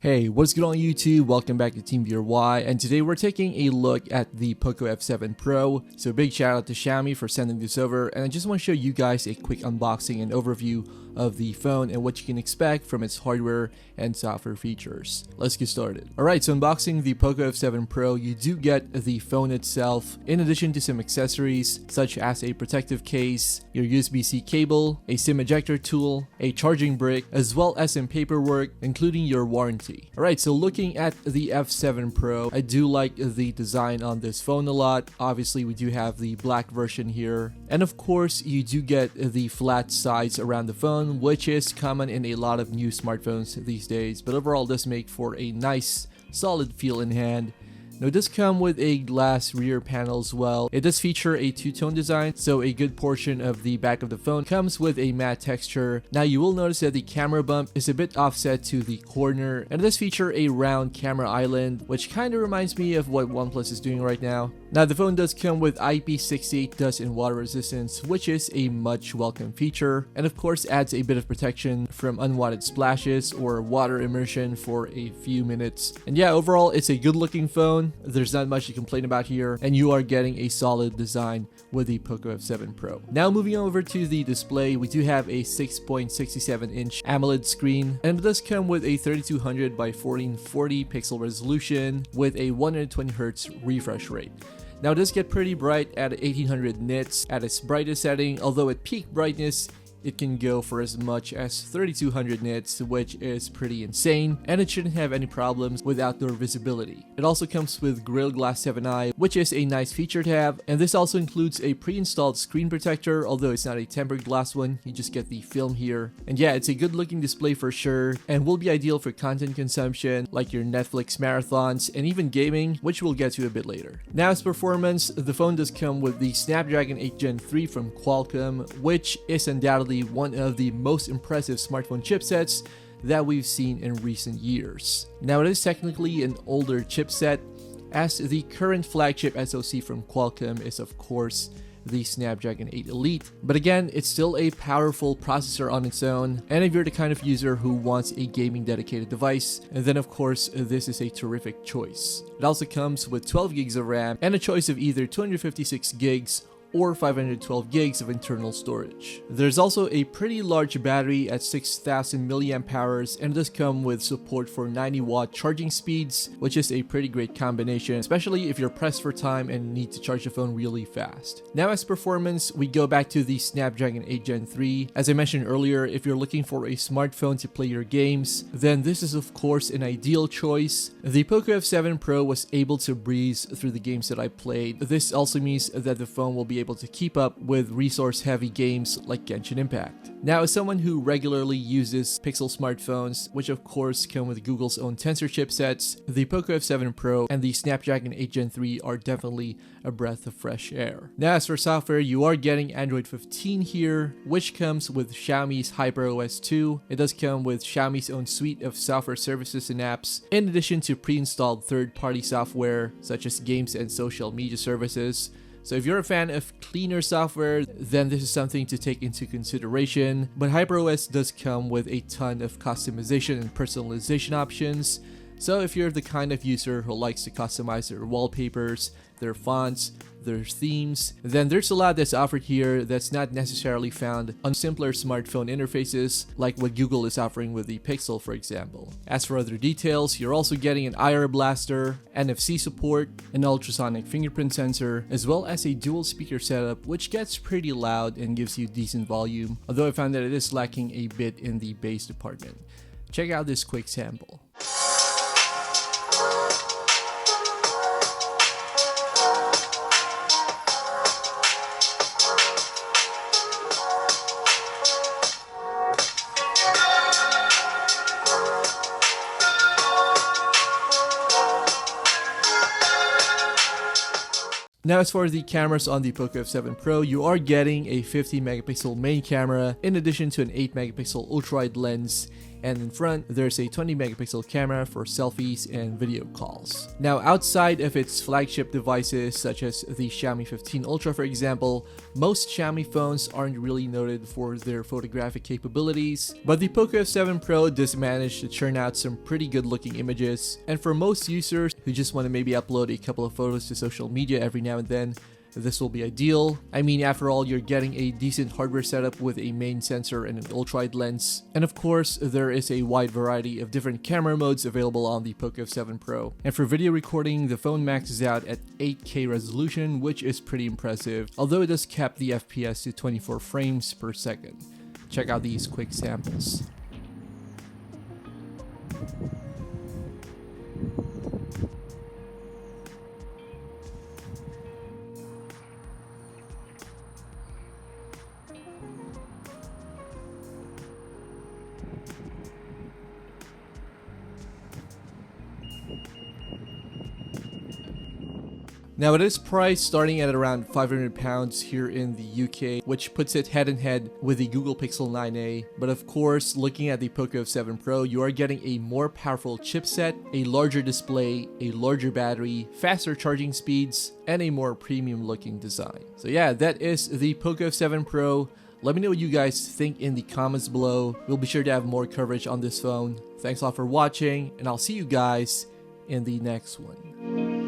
Hey, what's good on YouTube? Welcome back to Team Viewer Y, and today we're taking a look at the Poco F7 Pro. So big shout out to Xiaomi for sending this over, and I just want to show you guys a quick unboxing and overview of the phone and what you can expect from its hardware and software features. Let's get started. Alright, so unboxing the Poco F7 Pro, you do get the phone itself, in addition to some accessories such as a protective case, your USB-C cable, a SIM ejector tool, a charging brick, as well as some paperwork, including your warranty. Alright, so looking at the F7 Pro, I do like the design on this phone a lot. Obviously, we do have the black version here. And of course, you do get the flat sides around the phone, which is common in a lot of new smartphones these days. But overall, does make for a nice, solid feel in hand. Now, it does come with a glass rear panel as well. It does feature a two-tone design, so a good portion of the back of the phone comes with a matte texture. Now, you will notice that the camera bump is a bit offset to the corner, and it does feature a round camera island, which kind of reminds me of what OnePlus is doing right now. Now, the phone does come with IP68 dust and water resistance, which is a much welcome feature, and of course adds a bit of protection from unwanted splashes or water immersion for a few minutes. And yeah, overall, it's a good looking phone. There's not much to complain about here, and you are getting a solid design with the Poco F7 Pro. Now moving over to the display, we do have a 6.67-inch AMOLED screen, and it does come with a 3200 by 1440 pixel resolution with a 120Hz refresh rate. Now it does get pretty bright at 1800 nits at its brightest setting, although at peak brightness it can go for as much as 3200 nits, which is pretty insane, and it shouldn't have any problems with outdoor visibility. It also comes with Gorilla Glass 7i, which is a nice feature to have, and this also includes a pre-installed screen protector, although it's not a tempered glass one, you just get the film here. And yeah, it's a good looking display for sure, and will be ideal for content consumption like your Netflix marathons and even gaming, which we'll get to a bit later. Now as performance, the phone does come with the Snapdragon 8 Gen 3 from Qualcomm, which is undoubtedly one of the most impressive smartphone chipsets that we've seen in recent years. Now it is technically an older chipset, as the current flagship SoC from Qualcomm is of course the Snapdragon 8 Elite, but again, it's still a powerful processor on its own, and if you're the kind of user who wants a gaming dedicated device, then of course this is a terrific choice. It also comes with 12 gigs of RAM and a choice of either 256 gigs or 512 gigs of internal storage. There's also a pretty large battery at 6000 milliamp hours, and it does come with support for 90-watt charging speeds, which is a pretty great combination, especially if you're pressed for time and need to charge the phone really fast. Now as performance, we go back to the Snapdragon 8 Gen 3. As I mentioned earlier, if you're looking for a smartphone to play your games, then this is of course an ideal choice. The Poco F7 Pro was able to breeze through the games that I played. This also means that the phone will be able to keep up with resource-heavy games like Genshin Impact. Now, as someone who regularly uses Pixel smartphones, which of course come with Google's own Tensor chipsets, the Poco F7 Pro and the Snapdragon 8 Gen 3 are definitely a breath of fresh air. Now, as for software, you are getting Android 15 here, which comes with Xiaomi's HyperOS 2. It does come with Xiaomi's own suite of software services and apps, in addition to pre-installed third-party software such as games and social media services. So if you're a fan of cleaner software, then this is something to take into consideration. But HyperOS does come with a ton of customization and personalization options. So if you're the kind of user who likes to customize their wallpapers, their fonts, their themes, then there's a lot that's offered here that's not necessarily found on simpler smartphone interfaces like what Google is offering with the Pixel, for example. As for other details, you're also getting an IR blaster, NFC support, an ultrasonic fingerprint sensor, as well as a dual speaker setup, which gets pretty loud and gives you decent volume, although I found that it is lacking a bit in the bass department. Check out this quick sample. Now as far as the cameras on the Poco F7 Pro, you are getting a 50 megapixel main camera in addition to an 8 megapixel ultra-wide lens and in front there's a 20 megapixel camera for selfies and video calls. Now outside of its flagship devices such as the Xiaomi 15 Ultra for example, most Xiaomi phones aren't really noted for their photographic capabilities, but the Poco F7 Pro does manage to churn out some pretty good looking images, and for most users who just want to maybe upload a couple of photos to social media every now and then, this will be ideal. I mean, after all, you're getting a decent hardware setup with a main sensor and an ultra-wide lens. And of course, there is a wide variety of different camera modes available on the Poco F7 Pro. And for video recording, the phone maxes out at 8K resolution, which is pretty impressive, although it does cap the FPS to 24 frames per second. Check out these quick samples. Now it is priced starting at around £500 here in the UK, which puts it head and head with the Google Pixel 9a. But of course, looking at the Poco F7 Pro, you are getting a more powerful chipset, a larger display, a larger battery, faster charging speeds, and a more premium looking design. So yeah, that is the Poco F7 Pro. Let me know what you guys think in the comments below. We'll be sure to have more coverage on this phone. Thanks a lot for watching, and I'll see you guys in the next one.